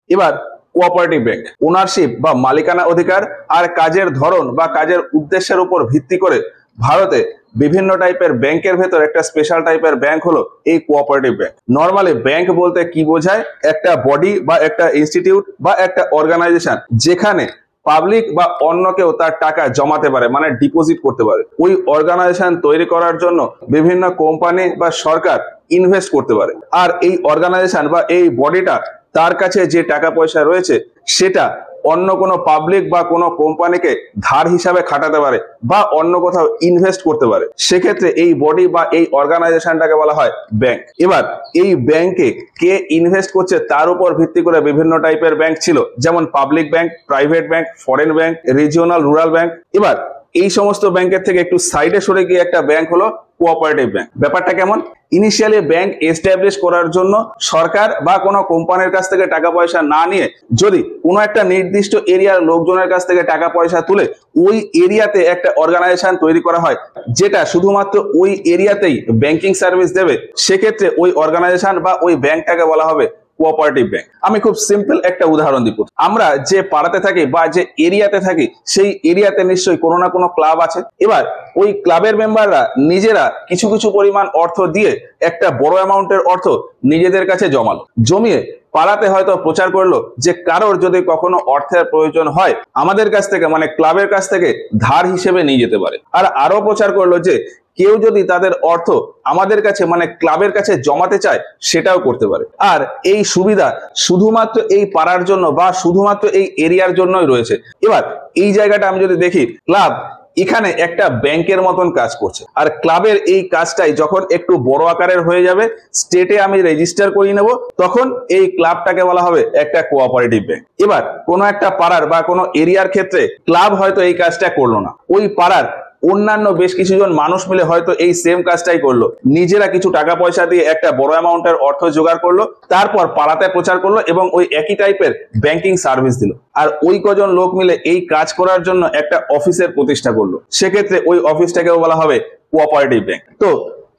এবার cooperative bank ownership বা মালিকানা অধিকার আর কাজের ধরন বা কাজের উদ্দেশ্যের উপর ভিত্তি করে ভারতে বিভিন্ন টাইপের ব্যাংকের ভেতর একটা স্পেশাল টাইপের ব্যাংক হলো এই কোঅপারেটিভ ব্যাংক। নর্মালি ব্যাংক বলতে কি বোঝায়? একটা বডি বা একটা ইনস্টিটিউট বা একটা অর্গানাইজেশন যেখানে পাবলিক বা অন্য কেউ তার টাকা জমাতে পারে, মানে ডিপোজিট করতে পারে। ওই অর্গানাইজেশন তৈরি করার জন্য বিভিন্ন কোম্পানি বা সরকার ইনভেস্ট করতে পারে, আর এই অর্গানাইজেশন বা এই বডিটা তার কাছে যে টাকা পয়সা রয়েছে সেটা অন্য কোনো পাবলিক বা কোনো কোম্পানিকে ধার হিসাবে খাটাতে পারে বা অন্য কোথাও ইনভেস্ট করতে পারে। সেক্ষেত্রে এই বডি বা এই অর্গানাইজেশনটাকে বলা হয় ব্যাংক। এবার এই ব্যাংকে কে ইনভেস্ট করছে তার উপর ভিত্তি করে বিভিন্ন টাইপের ব্যাংক ছিল, যেমন public bank, private bank, foreign bank, regional rural bank. এবার এই সমস্ত ব্যাংকের থেকে একটু সাইডে সরে গিয়ে একটা ব্যাংক হলো কোঅপারেটিভ ব্যাংক। ব্যাপারটা কেমন? ইনিশিয়ালি ব্যাংক এস্টাবলিশ করার জন্য সরকার বা কোনো কোম্পানির কাছ থেকে টাকা পয়সা না নিয়ে যদি কোনো একটা নির্দিষ্ট এরিয়ার লোকজনের কাছ থেকে টাকা পয়সা তুলে ওই এরিয়াতে একটা অর্গানাইজেশন তৈরি করা হয় যেটা শুধুমাত্র ওই এরিয়াতেই ব্যাংকিং সার্ভিস দেবে, সেক্ষেত্রে ওই অর্গানাইজেশন বা ওই ব্যাংকটাকে বলা হবে কোঅপারেটিভ ব্যাংক। আমি খুব সিম্পল একটা উদাহরণ দিব। আমরা যে পাড়াতে থাকি বা যে এরিয়াতে থাকি সেই এরিয়াতে নিশ্চয়ই কোনো না কোনো ক্লাব আছে। এবার ওই ক্লাবের মেম্বাররা নিজেরা কিছু কিছু পরিমাণ অর্থ দিয়ে একটা বড় অ্যামাউন্টের অর্থ নিজেদের কাছে জমালো, জমিয়ে পাড়াতে হয়তো প্রচার করলো যে কারোর যদি কখনো অর্থের প্রয়োজন হয় আমাদের কাছ থেকে, মানে ক্লাবের কাছ থেকে ধার হিসেবে নিয়ে যেতে পারে। আর আরো প্রচার করলো যে কেউ যদি তাদের অর্থ আমাদের কাছে, মানে ক্লাবের কাছে জমাতে চায় সেটাও করতে পারে। আর এই সুবিধা শুধুমাত্র এই পাড়ার জন্য বা শুধুমাত্র এই এরিয়ার জন্যই রয়েছে। এবার এই জায়গাটা আমি যদি দেখি, ক্লাব এখানে একটা ব্যাংকের মতন কাজ করছে, আর ক্লাবের এই কাজটাই যখন একটু বড় আকারের হয়ে যাবে, স্টেটে আমি রেজিস্টার করিয়ে নেব, তখন এই ক্লাবটাকে বলা হবে একটা কোঅপারেটিভ ব্যাংক। এবার কোনো একটা পাড়ার বা কোনো এরিয়ার ক্ষেত্রে ক্লাব হয়তো এই কাজটা করলো না, ওই পাড়ার অন্যান্য বেশ কিছুজন মানুষ মিলে হয়তো এই সেম কাজটাই করলো, নিজেরা কিছু টাকা পয়সা দিয়ে একটা বড় অ্যামাউন্টের অর্থ জোগাড় করলো, তারপর পাড়াতে প্রচার করলো এবং ওই একই টাইপের ব্যাংকিং সার্ভিস দিল। আর ওই কজন লোক মিলে এই কাজ করার জন্য একটা অফিসের প্রতিষ্ঠা করলো, সেক্ষেত্রে ওই অফিসটাকেও বলা হবে কোঅপারেটিভ ব্যাংক। তো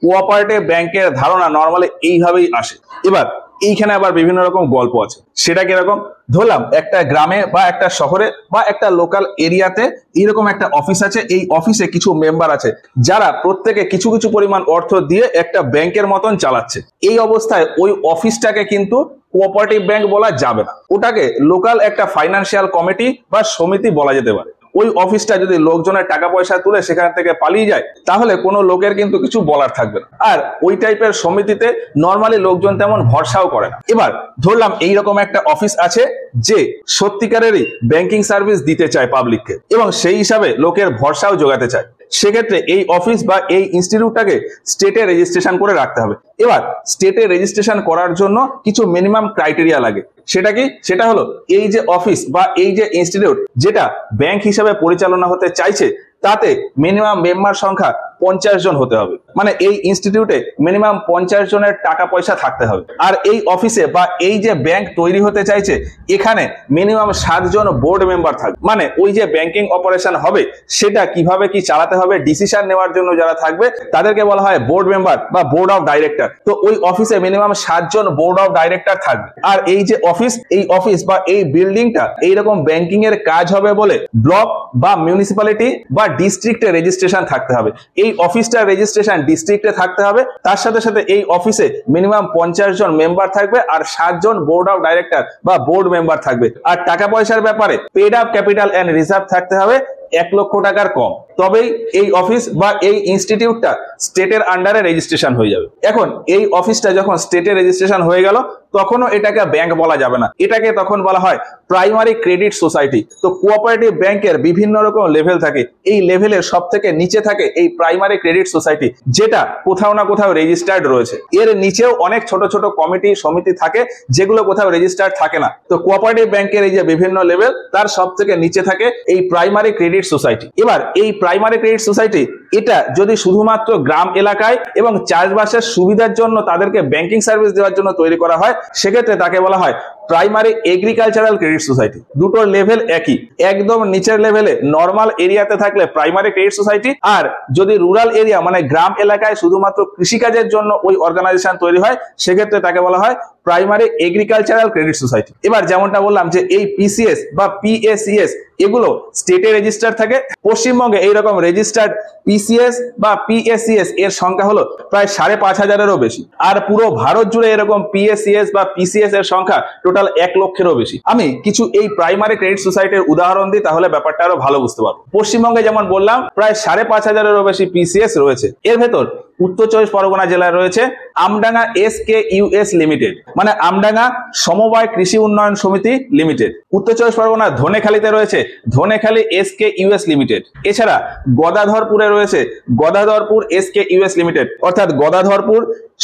কোঅপারেটিভ ব্যাংকের ধারণা নর্মালি এইভাবেই আসে। এবার এইখানে আবার বিভিন্ন রকম গল্প আছে। সেটা কিরকম? ধরলাম একটা গ্রামে বা একটা শহরে বা একটা লোকাল এরিয়াতে এরকম একটা অফিস আছে। এই অফিসে কিছু মেম্বার আছে যারা প্রত্যেকে কিছু কিছু পরিমাণ অর্থ দিয়ে একটা ব্যাংকের মতন চালাচ্ছে। এই অবস্থায় ওই অফিসটাকে কিন্তু কোঅপারেটিভ ব্যাংক বলা যাবে না, ওটাকে লোকাল একটা ফাইন্যান্সিয়াল কমিটি বা সমিতি বলা যেতে পারে। ওই অফিসটা যদি লোকজনের টাকা পয়সা তুলে সেখান থেকে পালিয়ে যায় তাহলে কোনো লোকের কিন্তু কিছু বলার থাকবে না, আর ওই টাইপের সমিতিতে নর্মালি লোকজন তেমন ভরসাও করে না। এবার ধরলাম এইরকম একটা অফিস আছে যে সত্যিকারেরই ব্যাংকিং সার্ভিস দিতে চায় পাবলিককে এবং সেই হিসাবে লোকের ভরসাও জোগাতে চায়। সেক্ষেত্রে এই অফিস বা এই ইনস্টিটিউটটাকে স্টেটে রেজিস্ট্রেশন করে রাখতে হবে। এবার স্টেটে রেজিস্ট্রেশন করার জন্য কিছু মিনিমাম ক্রাইটেরিয়া লাগে। সেটা কি? সেটা হলো এই যে অফিস বা এই যে ইনস্টিটিউট যেটা ব্যাংক হিসেবে পরিচালনা হতে চাইছে তাতে মিনিমাম মেম্বার সংখ্যা 50 জন হতে হবে, মানে এই ইনস্টিটিউটে মিনিমাম 50 জনের টাকা পয়সা থাকতে হবে। আর এই অফিসে বা এই যে ব্যাংক তৈরি হতে চাইছে এখানে মিনিমাম 7 জন বোর্ড মেম্বার থাকবে, মানে ওই যে ব্যাংকিং অপারেশন হবে সেটা কিভাবে কি চালাতে হবে ডিসিশন নেওয়ার জন্য যারা থাকবে তাদেরকে বলা হয় বোর্ড মেম্বার বা বোর্ড অফ ডাইরেক্টর। তো ওই অফিসে মিনিমাম 7 জন বোর্ড অফ ডাইরেক্টর থাকবে। আর এই যে অফিস, এই অফিস বা এই বিল্ডিংটা এইরকম ব্যাংকিং এর কাজ হবে বলে ব্লক বা মিউনিসিপ্যালিটি বা ডিস্ট্রিক্টে রেজিস্ট্রেশন থাকতে হবে। এই অফিসটার রেজিস্ট্রেশন ডিস্ট্রিক্টে থাকতে হবে, তার সাথে সাথে এই অফিসে মিনিমাম 50 জন মেম্বার থাকবে আর 7 জন বোর্ড অফ ডাইরেক্টর বা বোর্ড মেম্বার থাকবে। আর টাকা পয়সার ব্যাপারে paid up capital and reserve থাকতে হবে 1 লক্ষ টাকার কম, তবেই এই অফিস বা এই ইনস্টিটিউটটা স্টেটের আন্ডারে রেজিস্ট্রেশন হয়ে যাবে। এখন এই অফিসটা যখন স্টেটে রেজিস্ট্রেশন হয়ে গেল তখনও এটাকে ব্যাংক বলা যাবে না, এটাকে তখন বলা হয় প্রাইমারি ক্রেডিট সোসাইটি। তো কোঅপারেটিভ ব্যাংকের বিভিন্ন রকম লেভেল থাকে, এই লেভেলের সব থেকে নিচে থাকে এই প্রাইমারি ক্রেডিট সোসাইটি, যেটা কোথাও না কোথাও রেজিস্টার্ড রয়েছে। এর নিচেও অনেক ছোট ছোট কমিটি সমিতি থাকে যেগুলো কোথাও রেজিস্টার্ড থাকে না। তো কোঅপারেটিভ ব্যাংকের এই যে বিভিন্ন লেভেল তার সব থেকে নিচে থাকে এই প্রাইমারি ক্রেডিট সোসাইটি। এবার এই প্রাইমারি ক্রেডিট সোসাইটি এটা যদি শুধুমাত্র গ্রাম এলাকায় এবং চাষবাসের সুবিধার জন্য তাদেরকে ব্যাংকিং সার্ভিস দেওয়ার জন্য তৈরি করা হয়, সেক্ষেত্রে তাকে বলা হয় প্রাইমারি এগ্রিকালচারাল ক্রেডিট সোসাইটি। দুটোর লেভেল একই, একদম নিচের লেভেলে নর্মাল এরিয়াতে থাকলে প্রাইমারি ক্রেডিট সোসাইটি, আর যদি রুরাল এরিয়া মানে গ্রাম এলাকায় শুধুমাত্র কৃষিকাজের জন্য ওই অর্গানাইজেশন তৈরি হয়, সেক্ষেত্রে তাকে বলা হয় প্রাইমারি এগ্রিকালচারাল ক্রেডিট সোসাইটি। এবার যেমনটা বললাম যে এই পিসিএস বা পিএসিএস এগুলো স্টেটে রেজিস্টার্ড থাকে। পশ্চিমবঙ্গে এইরকম রেজিস্টার্ড পিসিএস বা পিএসিএস এর সংখ্যা হলো প্রায় 5,500-এরও বেশি, আর পুরো ভারত জুড়ে এরকম পিএসিএস বা পিসিএস এর সংখ্যা টোটাল 1 লক্ষেরও বেশি। আমি কিছু এই প্রাইমারি ক্রেডিট সোসাইটির উদাহরণ দিই, তাহলে ব্যাপারটা আরো ভালো বুঝতে পারবো। পশ্চিমবঙ্গে যেমন বললাম প্রায় 5,500-এরও বেশি পিসিএস রয়েছে। এর ভেতর উত্তর 24 পরগনা জেলায় রয়েছে আমডাঙ্গা SKUS লিমিটেড, মানে আমডাঙ্গা সমবায় কৃষি উন্নয়ন সমিতি লিমিটেড। উত্তর 24 পরগনা ধনেখালিতে রয়েছে ধনেখালি SKUS লিমিটেড। এছাড়া গদাধরপুরে রয়েছে গদাধরপুর SKUS লিমিটেড, অর্থাৎ গদাধরপুর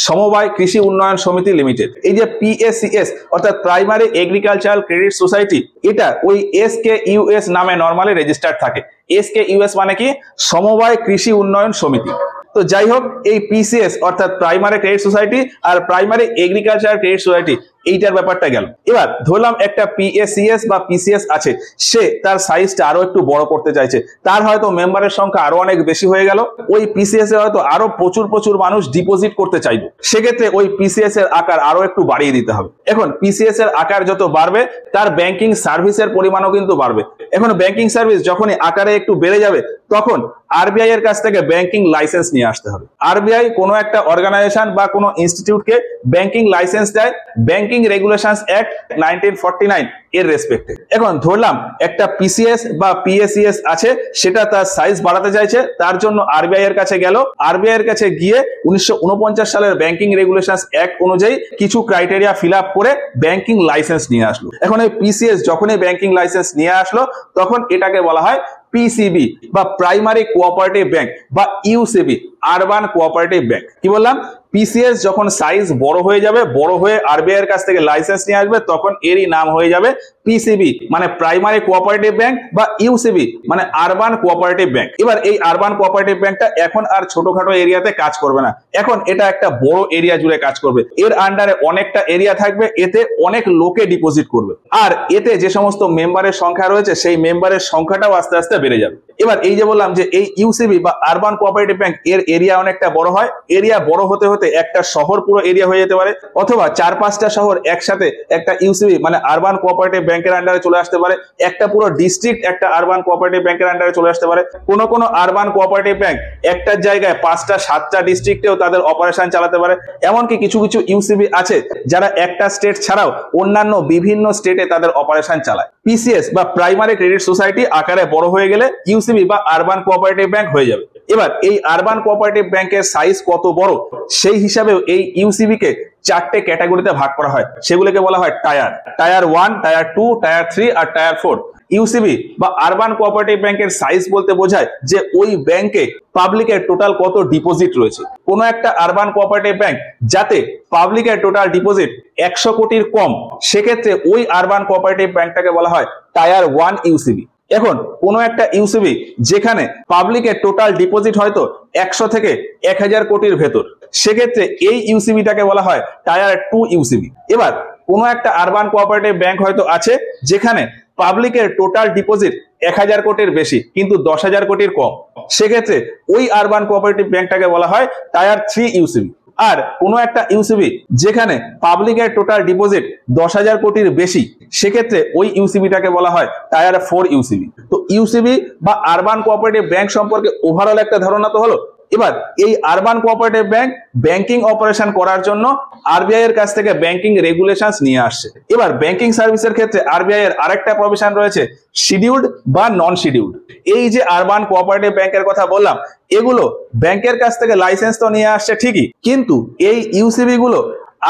সমবায় কৃষি উন্নয়ন সমিতি লিমিটেড। এই যে পিএসসিএস অর্থাৎ প্রাইমারি এগ্রিকালচারাল ক্রেডিট সোসাইটি, এটা ওই SKUS নামে নরমালি রেজিস্টার্ড থাকে। SKUS মানে কি? সমবায় কৃষি উন্নয়ন সমিতি। তো যাই হোক, এই পিসিএস অর্থাৎ প্রাইমারি ক্রেডিট সোসাইটি আর প্রাইমারি এগ্রিকালচার ক্রেডিট সোসাইটি এইটার ব্যাপারটা গেল। এবার ধরলাম একটা পিএসসিএস বা পিসিএস আছে, সে তার সাইজটা আরো একটু বড় করতে চাইছে, তার হয়তো মেম্বারের সংখ্যা আরো অনেক বেশি হয়ে গেল, ওই পিসিএস এ হয়তো আরো প্রচুর মানুষ ডিপোজিট করতে চাইবে, সেক্ষেত্রে ওই পিসিএস এর আকার আরো একটু বাড়িয়ে দিতে হবে। এখন পিসিএস এর আকার যত বাড়বে তার ব্যাংকিং সার্ভিসের পরিমাণও কিন্তু বাড়বে। এখন ব্যাংকিং সার্ভিস যখনই আকারে একটু বেড়ে যাবে, তখন আরবিআই এর কাছ থেকে ব্যাংকিং লাইসেন্স নিয়ে আসতে হবে। আরবিআই কোনো একটা অর্গানাইজেশন বা কোনো ইনস্টিটিউটকে ব্যাংকিং লাইসেন্স দেয় ব্যাংকিং রেগুলেশনস অ্যাক্ট 1949 এর রেসপেক্টে। এখন ধরলাম একটা পিসিএস বা পিএসিএস আছে, সেটা তার সাইজ বাড়াতে চাইছে, তার জন্য আরবিআই এর কাছে গেল। আরবিআই এর কাছে গিয়ে 1949 সালের ব্যাংকিং রেগুলেশনস অ্যাক্ট অনুযায়ী কিছু ক্রাইটেরিয়া ফিল আপ করে ব্যাংকিং লাইসেন্স নিয়ে আসলো। এখন এই পিসিএস যখনই ব্যাংকিং লাইসেন্স নিয়ে আসলো, তখন এটাকে বলা হয় পিসিবি বা প্রাইমারি কোঅপারেটিভ ব্যাংক বা ইউসিবি আরবান কোঅপারেটিভ ব্যাংক। কি বললাম? পিসিএস যখন সাইজ বড় হয়ে যাবে, বড় হয়ে আরবিআই এর কাছ থেকে লাইসেন্স নিয়ে আসবে, তখন এরই নাম হয়ে যাবে পিসিবি মানে প্রাইমারি কোঅপারেটিভ ব্যাংক বা ইউসিবি মানে আরবান কোঅপারেটিভ ব্যাংক। এবার এই আরবান কোঅপারেটিভ ব্যাংকটা এখন আর ছোটখাটো এরিয়াতে কাজ করবে না, এখন এটা একটা বড় এরিয়া জুড়ে কাজ করবে। এর আন্ডারে অনেকটা এরিয়া থাকবে, এতে অনেক লোকে ডিপোজিট করবে, আর এতে যে সমস্ত মেম্বারের সংখ্যা রয়েছে সেই মেম্বারের সংখ্যাটাও আস্তে আস্তে বেড়ে যাবে। এবার এই যে বললাম যে এই ইউসিবি বা আরবান কোঅপারেটিভ ব্যাংক এর এরিয়া অনেকটা বড় হয়, এরিয়া বড় হতে হতে একটা শহর পুরো এরিয়া হয়ে যেতে পারে, অথবা 4-5টা শহর একসাথে একটা ইউসিবি মানে আরবান কোঅপারেটিভ ব্যাংকের আন্ডারে চলে আসতে পারে, একটা পুরো ডিস্ট্রিক্ট একটা আরবান কোঅপারেটিভ ব্যাংকের আন্ডারে চলে আসতে পারে। কোনো আরবান কোঅপারেটিভ ব্যাংক একটা জায়গায় 5টা-7টা ডিস্ট্রিক্টেও তাদের অপারেশন চালাতে পারে। এমনকি কিছু ইউসিবি আছে যারা একটা স্টেট ছাড়াও অন্যান্য বিভিন্ন স্টেটে তাদের অপারেশন চালায়। পিসিএস বা প্রাইমারি ক্রেডিট সোসাইটি আকারে বড় হয়ে গেলে ইউসিবি বা আরবান কোঅপারেটিভ ব্যাংক হয়ে যাবে। এবার এই আরবান কোঅপারেটিভ ব্যাংকের সাইজ কত বড়, সেই হিসাবেও এই ইউসিবি কে 4টে ক্যাটাগরিতে ভাগ করা হয়, সেগুলোকে বলা হয় টায়ার 1, টায়ার 2, টায়ার 3 আর টায়ার 4। ইউসিবি বা আরবান কোঅপারেটিভ ব্যাংকের সাইজ বলতে বোঝায় যে ওই ব্যাংকে পাবলিকের টোটাল কত ডিপোজিট রয়েছে। কোন একটা আরবান কোঅপারেটিভ ব্যাংক যাতে পাবলিকের টোটাল ডিপোজিট 100 কোটির কম, সেক্ষেত্রে ওই আরবান কোঅপারেটিভ ব্যাংকটাকে বলা হয় টায়ার 1 ইউসিবি। এখন কোন একটা ইউসিবি যেখানে পাবলিকের টোটাল ডিপোজিট হয়তো 100 থেকে 1000 কোটির ভেতর, সেক্ষেত্রে এই ইউসিবিটাকে বলা হয় টায়ার 2 ইউসিবি। এবার কোন একটা আরবান কোঅপারেটিভ ব্যাংক হয়তো আছে যেখানে পাবলিকের টোটাল ডিপোজিট 1000 কোটির বেশি কিন্তু 10,000 কোটির কম, সেক্ষেত্রে ওই আরবান কোঅপারেটিভ ব্যাংকটাকে বলা হয় টায়ার 3 ইউসিবি। আর কোন একটা ইউসিবি যেখানে পাবলিকের টোটাল ডিপোজিট 10,000 কোটির বেশি, সেক্ষেত্রে ওই ইউসিবিটাকে বলা হয় টায়ার 4 ইউসিবি। তো ইউসিবি বা আরবান কোঅপারেটিভ ব্যাংক সম্পর্কে ওভারঅল একটা ধারণা তো হলো। এবার এই urban cooperative bank banking operation করার জন্য আরবিআই এর কাছ থেকে ব্যাংকিং রেগুলেশনস নিয়ে আসছে। এবার ব্যাংকিং সার্ভিসের ক্ষেত্রে আরবিআই এর আরেকটা প্রভিশন রয়েছে শিডিউলড বা নন শিডিউলড। এই যে আরবান কোঅপারেটিভ ব্যাংকের কথা বললাম, এগুলো ব্যাংকের কাছ থেকে লাইসেন্স তো নিয়ে আসছে ঠিকই, কিন্তু এই ইউসিবি গুলো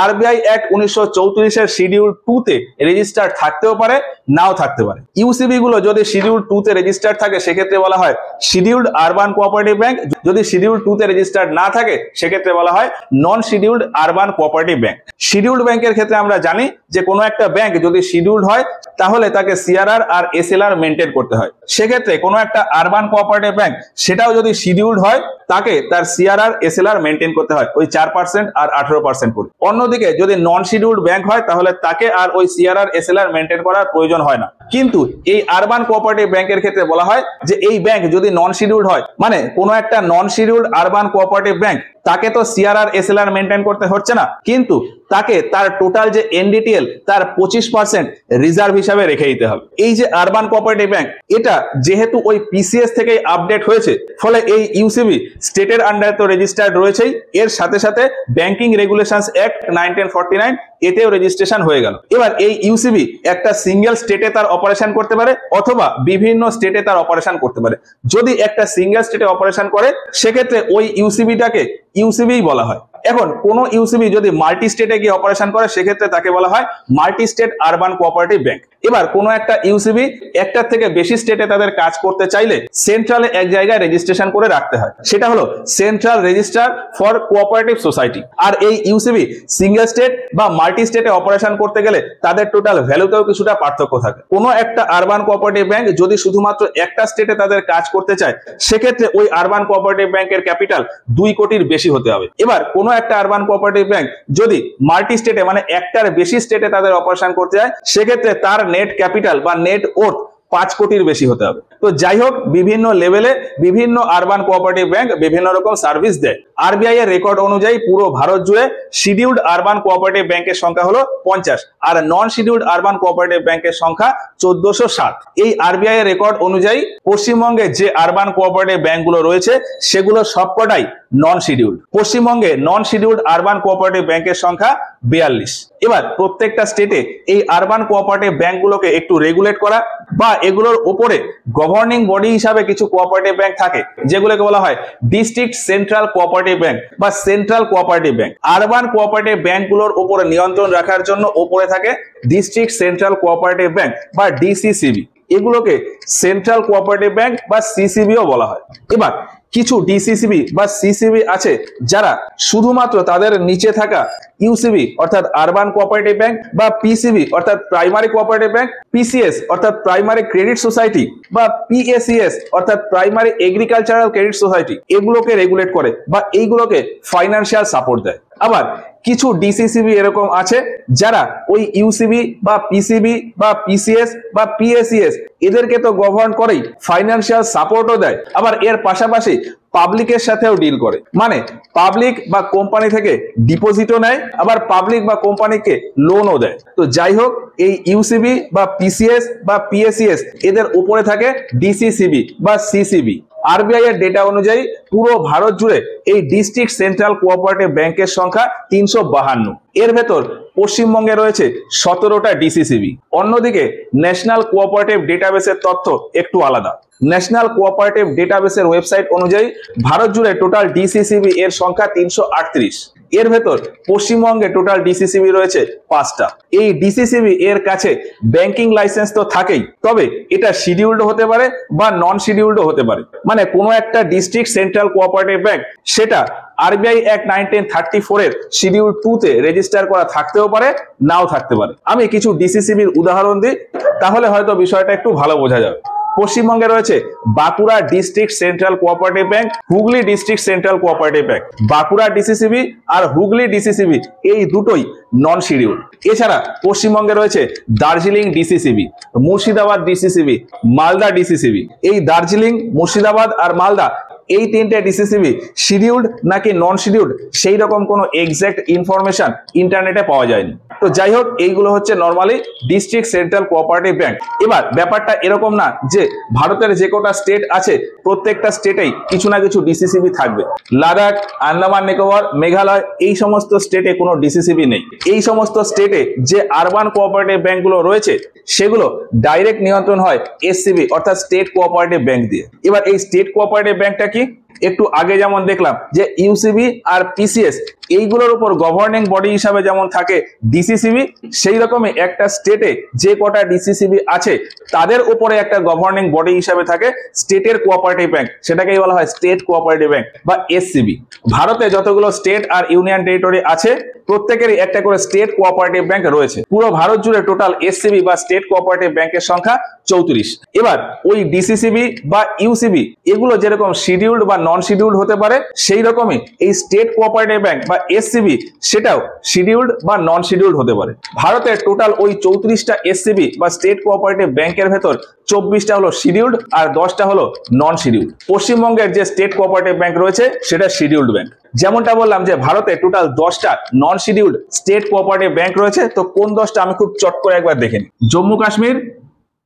আরবিআই অ্যাক্ট 1934 এর শিডিউল 2 তে রেজিস্টার্ড থাকতেও পারে, নাও থাকতে পারে। ইউসিবি গুলো যদি শিডিউল 2 তে রেজিস্টার্ড থাকে সেক্ষেত্রে বলা হয় শিডিউলড আরবান কোঅপারেটিভ ব্যাংক, যদি শিডিউল 2 তে রেজিস্টার্ড না থাকে সেক্ষেত্রে বলা হয় non scheduled urban cooperative bank. Scheduled ব্যাংকের ক্ষেত্রে আমরা জানি যে কোনো একটা ব্যাংক যদি শিডিউলড হয় তাহলে তাকে সিআরআর আর এসএলআর মেনটেন করতে হয়। সেক্ষেত্রে কোনো একটা আরবান কোঅপারেটিভ ব্যাংক সেটাও যদি শিডিউলড হয় তাকে তার সিআরআর এসএলআর মেনটেন করতে হয় ওই 4% আর 18% করে। অন্যদিকে যদি নন শিডিউলড ব্যাংক হয় তাহলে তাকে আর ওই সিআরআর এসএলআর মেনটেন করার প্রয়োজন হয় না। কিন্তু এই আরবান কোঅপারেটিভ ব্যাংকের ক্ষেত্রে বলা হয় যে এই ব্যাংক যদি নন শিডিউলড হয়, মানে কোনো একটা নন শিডিউলড আরবান কোঅপারেটিভ ব্যাংক, তাকে তো সিআরআর এসএলআর মেনটেন করতে হচ্ছে না, কিন্তু তাকে তার টোটাল যে এনডিটিএল তার 25% রিজার্ভ হিসাবে রেখে দিতে হবে। এই যে আরবান কোঅপারেটিভ ব্যাংক, এটা যেহেতু ওই পিসিএস থেকেই আপডেট হয়েছে, ফলে এই ইউসিবি স্টেটের আন্ডারে তো রেজিস্টার্ড রয়েছেই, এর সাথে সাথে ব্যাংকিং রেগুলেশনস অ্যাক্ট 1949 এতেও রেজিস্ট্রেশন হয়ে গেল। এবার এই ইউসিবি একটা সিঙ্গেল স্টেটে তার অপারেশন করতে পারে অথবা বিভিন্ন স্টেটে তার অপারেশন করতে পারে। যদি একটা সিঙ্গেল স্টেটে অপারেশন করে সেক্ষেত্রে ওই ইউসিবিটাকে ইউসিবি বলা হয়। এখন কোন ইউসিবি যদি মাল্টি স্টেটে গিয়ে অপারেশন করে সেক্ষেত্রে তাকে বলা হয় multi state urban cooperative bank. এবার কোনো একটা ইউসিবি একটার থেকে বেশি স্টেটে তাদের কাজ করতে চাইলে সেন্ট্রালে এক জায়গায় রেজিস্ট্রেশন করে রাখতে হয়, সেটা হলো central registrar for cooperative society. আর এই ইউসিবি সিঙ্গেল স্টেট বা মাল্টি স্টেটে অপারেশন করতে গেলে তাদের টোটাল ভ্যালুতেও কিছুটা পার্থক্য থাকে। কোনো একটা আরবান কোঅপারেটিভ ব্যাংক যদি শুধুমাত্র একটা স্টেটে তাদের কাজ করতে চায় সেক্ষেত্রে ওই আরবান কোঅপারেটিভ ব্যাংকের ক্যাপিটাল 2 কোটির বেশি হতে হবে। এবার কোনো একটা আরবান কোঅপারেটিভ ব্যাংক যদি মাল্টি স্টেটে মানে একটার বেশি স্টেটে তাদের অপারেশন করতে যায় সেক্ষেত্রে তার নেট ক্যাপিটাল বা নেট ওর্থ 5 কোটির বেশি হতে হবে। তো যাই হোক, বিভিন্ন লেভেলে বিভিন্ন আরবান কোঅপারেটিভ ব্যাংক বিভিন্ন রকম সার্ভিস দেয়। আরবিআই এর রেকর্ড অনুযায়ী পুরো ভারত জুড়ে শিডিউলড আরবান কোঅপারেটিভ ব্যাংকের সংখ্যা হলো 50 আর নন শিডিউলড আরবান কোঅপারেটিভ ব্যাংকের সংখ্যা 1407। এই আরবিআই এর রেকর্ড অনুযায়ী পশ্চিমবঙ্গে যে আরবান কোঅপারেটিভ ব্যাংকগুলো রয়েছে সেগুলো সবকটাই নন শিডিউলড। পশ্চিমবঙ্গে নন শিডিউলড আরবান কোঅপারেটিভ ব্যাংকের সংখ্যা 42। এবার প্রত্যেকটা স্টেটে এই আরবান কোঅপারেটিভ ব্যাংকগুলোকে একটু রেগুলেট করা বা এগুলোর উপরে গভর্নিং বডি হিসাবে কিছু কোঅপারেটিভ ব্যাংক থাকে যেগুলোকে বলা হয় ডিস্ট্রিক্ট সেন্ট্রাল কোঅপারেটিভ ব্যাংক বা central cooperative bank. Urban cooperative ব্যাংকগুলোর উপরে নিয়ন্ত্রণ রাখার জন্য উপরে থাকে ডিস্ট্রিক্ট সেন্ট্রাল কোঅপারেটিভ ব্যাংক বা ডিসিসিবি। এগুলোকে সেন্ট্রাল কোঅপারেটিভ ব্যাংক বা সিসিবিও বলা হয়। এবার কিছু ডিসিসিবি বা সিসিবি আছে যারা শুধুমাত্র তাদের নিচে থাকা ইউসিবি অর্থাৎ আরবান কোঅপারেটিভ ব্যাংক বা পিসিবি অর্থাৎ প্রাইমারি কোঅপারেটিভ ব্যাংক, পিসিএস অর্থাৎ প্রাইমারি ক্রেডিট সোসাইটি বা পিএসিএস অর্থাৎ প্রাইমারি এগ্রিকালচারাল ক্রেডিট সোসাইটি এগুলোকে রেগুলেট করে বা এইগুলোকে ফাইন্যান্সিয়াল সাপোর্ট দেয়। আবার কিছু ডিসিসিবি এরকম আছে যারা ওই ইউসিবি বা পিসিবি বা পিসিএস বা পিএসিএস এদেরকে তো গভর্ন করেই, ফাইন্যান্সিয়াল সাপোর্টও দেয়, আবার এর পাশাপাশি পাবলিকের সাথেও ডিল করে। মানে পাবলিক বা কোম্পানি থেকে ডিপোজিটও নেয়, আবার পাবলিক বা কোম্পানিকে লোনও দেয়। তো যাই হোক, এই ইউসিবি বা পিসিএস বা পিএসিএস এদের উপরে থাকে ডিসিসিবি বা সিসিবি। আরবিআই এর ডেটা অনুযায়ী পুরো ভারত জুড়ে এই ডিস্ট্রিক্ট সেন্ট্রাল কোঅপারেটিভ ব্যাংকের সংখ্যা 352। এর ভেতর পশ্চিমবঙ্গে রয়েছে 17টা ডিসিসিবি। অন্যদিকে ন্যাশনাল কোঅপারেটিভ ডেটাবেসের তথ্য একটু আলাদা। ন্যাশনাল কোঅপারেটিভ ডেটাবেসের ওয়েবসাইট অনুযায়ী ভারত জুড়ে টোটাল ডিসিসিবি এর সংখ্যা 338। এর ভেতর পশ্চিমবঙ্গে টোটাল ডিসিসিবি রয়েছে 5টা। এই ডিসিসিবি এর কাছে ব্যাংকিং লাইসেন্স তো থাকেই, তবে এটা শিডিউলড হতে পারে বা নন শিডিউলড হতে পারে। মানে কোনো একটা ডিস্ট্রিক্ট সেন্ট্রাল কোঅপারেটিভ ব্যাংক সেটা আরবিআই অ্যাক্ট 1934 এর শিডিউল 2 তে রেজিস্টার করা থাকতেও পারে, নাও থাকতে পারে। আমি কিছু ডিসিসিবির উদাহরণ দিই, তাহলে হয়তো বিষয়টা একটু ভালো বোঝা যাবে। পশ্চিমবঙ্গে রয়েছে Bankura district central cooperative bank, Hooghly district central cooperative bank. Bankura DCCB আর হুগলি ডিসিসিবি এই দুটোই নন শিডিউল। এছাড়া পশ্চিমবঙ্গে রয়েছে দার্জিলিং ডিসিসিবি, মুর্শিদাবাদ ডিসিসিবি, মালদা ডিসিসিবি। এই দার্জিলিং, মুর্শিদাবাদ আর মালদা এই তিনটে ডিসিসিবি শিডিউলড নাকি নন শিডিউলড সেই রকম কোনো এক্সাক্ট ইনফরমেশন ইন্টারনেটে পাওয়া যায়নি। তো যাই হোক, এইগুলো হচ্ছে normally district central cooperative bank. এবার ব্যাপারটা এরকম না যে ভারতের যে কটা স্টেট আছে প্রত্যেকটা স্টেটেই কিছু না কিছু ডিসিসিবি থাকবে। লাদাখ, আন্দামান নিকোবর, মেঘালয় এই সমস্ত স্টেটে কোনো ডিসিসিবি নেই। এই সমস্ত স্টেটে যে আরবান কোঅপারেটিভ ব্যাংকগুলো রয়েছে সেগুলো ডাইরেক্ট নিয়ন্ত্রণ হয় এসসিবি অর্থাৎ স্টেট কোঅপারেটিভ ব্যাংক দিয়ে। এবার এই স্টেট কোঅপারেটিভ ব্যাংকটা কি? একটু আগে যেমন দেখলাম যে ইউসিবি আর পিসিএস এইগুলোর উপর গভর্নিং বডি হিসাবে যেমন থাকে ডিসিসিবি, সেই রকমই একটা স্টেটে যে কটা ডিসিসিবি আছে তাদের উপরে একটা গভর্নিং বডি হিসাবে থাকে স্টেটের কোঅপারেটিভ ব্যাংক, সেটাকেই বলা হয় স্টেট কোঅপারেটিভ ব্যাংক বা এসসিবি। ভারতে যতগুলো স্টেট আর ইউনিয়ন টেরিটরি আছে প্রত্যেকেরই একটা করে স্টেট কোঅপারেটিভ ব্যাংক রয়েছে। পুরো ভারত জুড়ে টোটাল এসসিবি বা স্টেট কোঅপারেটিভ ব্যাংকের সংখ্যা 34। এবার ওই ডিসিসিবি বা ইউসিবি এগুলো যেরকম শিডিউলড বা নন শিডিউলড হতে পারে, সেই রকমই এই স্টেট কোঅপারেটিভ ব্যাংক বা এসসিবি সেটাও শিডিউলড বা নন শিডিউলড হতে পারে। ভারতের টোটাল ওই 34টা এসসিবি বা স্টেট কোঅপারেটিভ ব্যাংকের ভেতর 24টা হলো শিডিউলড আর 10টা হলো নন শিডিউলড। পশ্চিমবঙ্গের যে স্টেট কোঅপারেটিভ ব্যাংক রয়েছে সেটা শিডিউলড ব্যাংক। যেমনটা বললাম যে ভারতে টোটাল 10টা নন শিডিউলড স্টেট কোঅপারেটিভ ব্যাংক রয়েছে, তো কোন 10টা আমি খুব চট করে একবার দেখে নিই। জম্মু কাশ্মীর,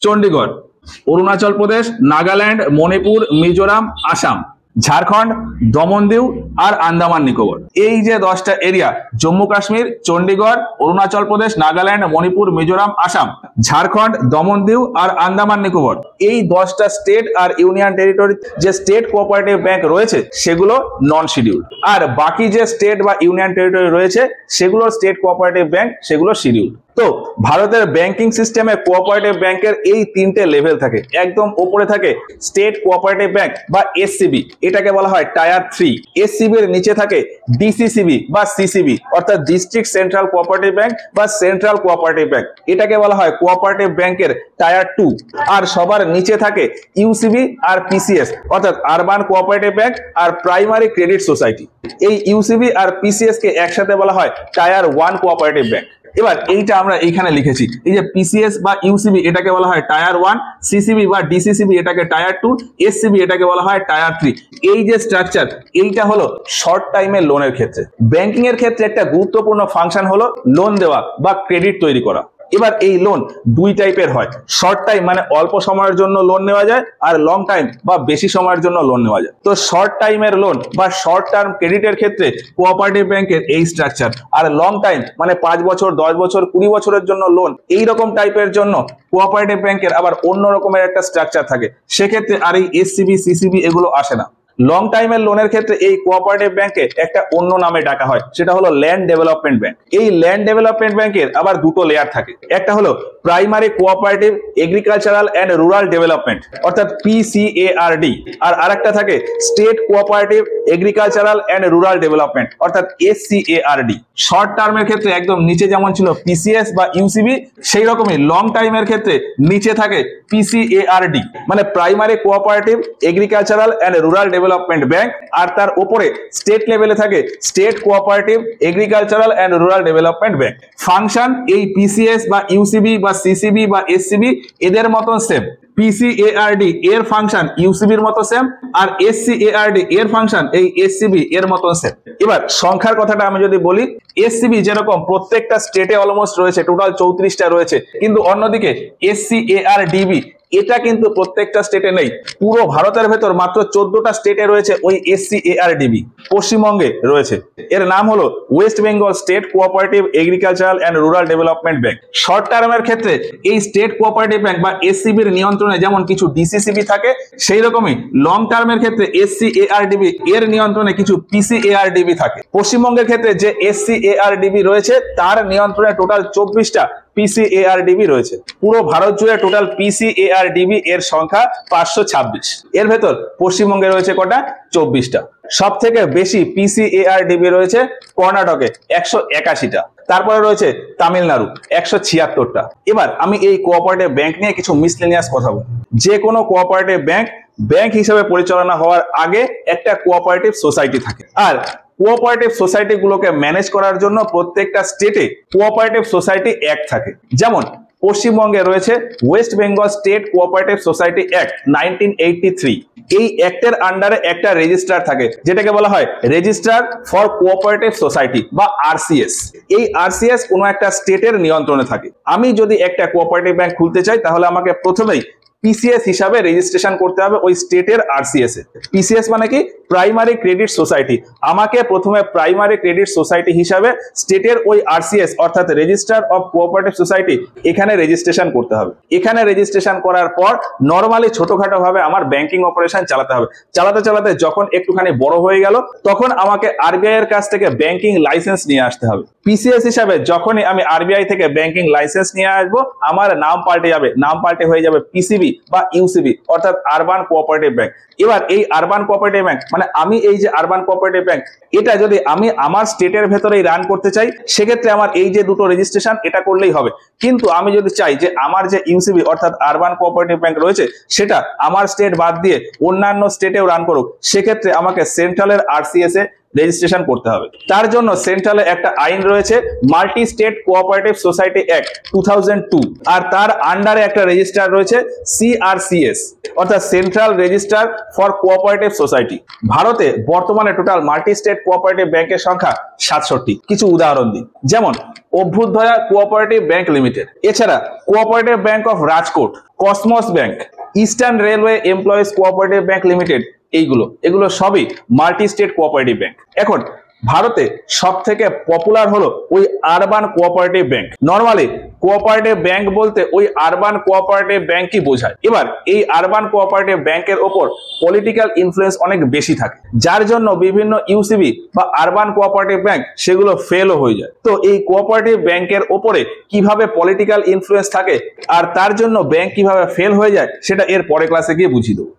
চণ্ডীগড়, অরুণাচল প্রদেশ, নাগাল্যান্ড, মণিপুর, মিজোরাম, আসাম, ঝাড়খণ্ড, দমনদিউ আর আন্দামান নিকোবর। এই যে 10টা এরিয়া জম্মু কাশ্মীর, চণ্ডীগড়, অরুণাচল প্রদেশ, নাগাল্যান্ড, মণিপুর, মিজোরাম, আসাম, ঝাড়খণ্ড, দমনদিউ আর আন্দামান নিকোবর, এই 10টা স্টেট আর ইউনিয়ন টেরিটরি যে স্টেট কোঅপারেটিভ ব্যাংক রয়েছে সেগুলো নন শিডিউল, আর বাকি যে স্টেট বা ইউনিয়ন টেরিটরি রয়েছে সেগুলো স্টেট কোঅপারেটিভ ব্যাংক, সেগুলো শিডিউল। তো ভারতের ব্যাংকিং সিস্টেমে কোঅপারেটিভ ব্যাংকের এই 3টে লেভেল থাকে। একদম উপরে থাকে স্টেট কোঅপারেটিভ ব্যাংক বা এসসিবি, এটাকে বলা হয় টায়ার 3। এসসিবি এর নিচে থাকে ডিসিসিবি বা সিসিবি অর্থাৎ ডিস্ট্রিক্ট সেন্ট্রাল কোঅপারেটিভ ব্যাংক বা সেন্ট্রাল কোঅপারেটিভ ব্যাংক, এটাকে বলা হয় কোঅপারেটিভ ব্যাংকের টায়ার 2। আর সবার নিচে থাকে ইউসিবি আর পিসিএস অর্থাৎ আরবান কোঅপারেটিভ ব্যাংক আর প্রাইমারি ক্রেডিট সোসাইটি। এই ইউসিবি আর পিসিএস কে একসাথে বলা হয় টায়ার 1 কোঅপারেটিভ ব্যাংক। এবার এইটা আমরা এইখানে লিখেছি, এই যে পিসিএস বা ইউসিবি এটাকে বলা হয় টায়ার 1, সিসিবি বা ডিসিসিবি এটাকে টায়ার 2, এসসিবি এটাকে বলা হয় টায়ার 3। এই যে স্ট্রাকচার এইটা হলো শর্ট টাইমের লোনের ক্ষেত্রে। ব্যাংকিং এর ক্ষেত্রে একটা গুরুত্বপূর্ণ ফাংশন হলো লোন দেওয়া বা ক্রেডিট তৈরি করা। এবার এই লোন দুই টাইপের হয়, শর্ট টাইম মানে অল্প সময়ের জন্য লোন নেওয়া যায়, আর লং টাইম বা বেশি সময়ের জন্য লোন নেওয়া যায়। তো শর্ট টাইমের লোন বা শর্ট টার্ম ক্রেডিটের ক্ষেত্রে কোঅপারেটিভ ব্যাংকের এই স্ট্রাকচার, আর লং টাইম মানে 5 বছর, 10 বছর, 20 বছরের জন্য লোন, এই রকম টাইপের জন্য কোঅপারেটিভ ব্যাংকের আবার অন্য রকমের একটা স্ট্রাকচার থাকে। সেক্ষেত্রে আর এই এসসিবি, সিসিবি এগুলো আসে না। লং টাইমের লোনের ক্ষেত্রে এই কোঅপারেটিভ ব্যাংকে একটা অন্য নামে ডাকা হয়, সেটা হলো ল্যান্ড ডেভেলপমেন্ট ব্যাংক। এই ল্যান্ড ডেভেলপমেন্ট ব্যাংকের আবার দুটো লেয়ার থাকে, একটা হলো primary cooperative agricultural and rural development অর্থাৎ পিসিএআরডি, আর আরেকটা থাকে state cooperative agricultural and rural development অর্থাৎ এসসিএআরডি। শর্ট টার্মের ক্ষেত্রে একদম নিচে যেমন ছিল পিসিএস বা ইউসিবি, সেই রকমই লং টাইমের ক্ষেত্রে নিচে থাকে পিসিএআরডি মানে primary cooperative agricultural and rural development bank, আর তার উপরে স্টেট লেভেলে থাকে state cooperative agricultural and rural development bank. Function এই পিসিএস বা ইউসিবি বা সিসিবি বা এসসিবি এদের মতন সেম। পিসিএআরডি এর ফাংশন ইউসিবির মতো সেম, আর এসসিএআরডি এর ফাংশন এই এসসিবি এর মতো সেম। এবার সংখ্যার কথাটা আমি যদি বলি, এসসিবি যেরকম প্রত্যেকটা স্টেটে অলমোস্ট রয়েছে, টোটাল 34টা রয়েছে, কিন্তু অন্যদিকে এসসিএআরডিবি এটা কিন্তু প্রত্যেকটা স্টেটে নেই। পুরো ভারতের ভেতর মাত্র 14টা স্টেটে রয়েছে ওই এসসিএআরডিবি। পশ্চিমবঙ্গে রয়েছে, এর নাম হলো West Bengal state cooperative agricultural and rural development bank. Short টার্মের ক্ষেত্রে এই স্টেট কোঅপারেটিভ ব্যাংক বা এসসিবির নিয়ন্ত্রণে যেমন কিছু ডিসিসিবি থাকে, সেই রকমই লং টার্মের ক্ষেত্রে এসসিএআরডিবি এর নিয়ন্ত্রণে কিছু পিসিএআরডিবি থাকে। পশ্চিমবঙ্গের ক্ষেত্রে যে এসসিএআরডিবি রয়েছে তার নিয়ন্ত্রণে টোটাল 24টা পিসিএআরডিবি রয়েছে। পুরো ভারত জুড়ে টোটাল পিসিএআরডিবি এর সংখ্যা 526। এর ভেতর পশ্চিমবঙ্গে রয়েছে কটা? 24টা। সব থেকে বেশি পিসিএআরডিবি রয়েছে কর্ণাটকে 181টা, তারপরে রয়েছে তামিলনাড়ু 176টা। এবার আমি এই কোঅপারেটিভ ব্যাংক নিয়ে কিছু মিসলেনিয়াস কথা বলবো। যে কোনো কোঅপারেটিভ ব্যাংক হিসেবে পরিচালনা হওয়ার আগে একটা কোঅপারেটিভ সোসাইটি থাকে, আর কোঅপারেটিভ সোসাইটি গুলোকে ম্যানেজ করার জন্য প্রত্যেকটা স্টেটে কোঅপারেটিভ সোসাইটি অ্যাক্ট থাকে। যেমন পশ্চিমবঙ্গে রয়েছে West Bengal state cooperative society act 1983। এই অ্যাক্টের আন্ডারে একটা রেজিস্ট্রার থাকে যেটাকে বলা হয় রেজিস্ট্রার ফর কোঅপারেটিভ সোসাইটি বা আরসিএস। এই আরসিএস কোনো একটা স্টেটের নিয়ন্ত্রণে থাকে। আমি যদি একটা কোঅপারেটিভ ব্যাংক খুলতে চাই তাহলে আমাকে প্রথমেই পিসিএস হিসাবে রেজিস্ট্রেশন করতে হবে ওই স্টেটের আরসিএস এ। পিসিএস মানে কি? Primary credit society. আমাকে প্রথমে প্রাইমারি ক্রেডিট সোসাইটি হিসাবে স্টেটের ওই আরসিএস অর্থাৎ রেজিস্টার অফ কোঅপারেটিভ সোসাইটি এখানে রেজিস্ট্রেশন করতে হবে। এখানে রেজিস্ট্রেশন করার পর নরমালি ছোটখাটো ভাবে আমার ব্যাংকিং অপারেশন চালাতে হবে। চালাতে চালাতে যখন একটুখানি বড় হয়ে গেল তখন আমাকে আরবিআই এর কাছ থেকে ব্যাংকিং লাইসেন্স নিয়ে আসতে হবে। পিসিএস হিসাবে যখনই আমি আরবিআই থেকে ব্যাংকিং লাইসেন্স নিয়ে আসবো আমার নাম পাল্টে যাবে, নাম পাল্টে হয়ে যাবে পিসিবি বা ইউসিবি অর্থাৎ আরবান কোঅপারেটিভ ব্যাংক। এবার এই আরবান কোঅপারেটিভ ব্যাংক মানে আমি এই যে আরবান কোঅপারেটিভ ব্যাংক এটা যদি আমি আমার স্টেটের ভেতরেই রান করতে চাই সেক্ষেত্রে আমার এই যে দুটো রেজিস্ট্রেশন এটা করলেই হবে। কিন্তু আমি যদি চাই যে আমার যে ইউসিবি অর্থাৎ আরবান কোঅপারেটিভ ব্যাংক রয়েছে সেটা আমার স্টেট বাদ দিয়ে অন্যান্য স্টেটেও রান করুক সেক্ষেত্রে আমাকে সেন্ট্রালের আরসিএস এ রেজিস্ট্রেশন করতে হবে। তার জন্য সেন্ট্রালে একটা আইন রয়েছে multi state cooperative society act 2002 আর তার আন্ডারে একটা রেজিস্টার রয়েছে সিআরসিএস অর্থাৎ central register for cooperative society. ভারতে বর্তমানে টোটাল মাল্টি স্টেট কোঅপারেটিভ ব্যাংকের সংখ্যা 67। কিছু উদাহরণ দিই, যেমন অভ্যুদয়া কোঅপারেটিভ ব্যাংক লিমিটেড, এছাড়া cooperative bank of Rajkot, cosmos bank, eastern railway employees cooperative bank limited, এগুলো সবই মাল্টি স্টেট কোঅপারেটিভ ব্যাংক। এখন ভারতে সব থেকে পপুলার হলো ওই urban cooperative bank. Normally cooperative bank বলতে ওই আরবান কোঅপারেটিভ ব্যাংকই বোঝায়। এবার এই আরবান কোঅপারেটিভ ব্যাংকের ওপর পলিটিক্যাল ইনফ্লুয়েন্স অনেক বেশি থাকে যার জন্য বিভিন্ন ইউসিবি বা আরবান কোঅপারেটিভ ব্যাংক সেগুলো ফেলও হয়ে যায়। তো এই কোঅপারেটিভ ব্যাংকের ওপরে কিভাবে পলিটিক্যাল ইনফ্লুয়েন্স থাকে আর তার জন্য ব্যাংক কিভাবে ফেল হয়ে যায় সেটা এর পরে ক্লাসে গিয়ে বুঝিয়ে দেবো।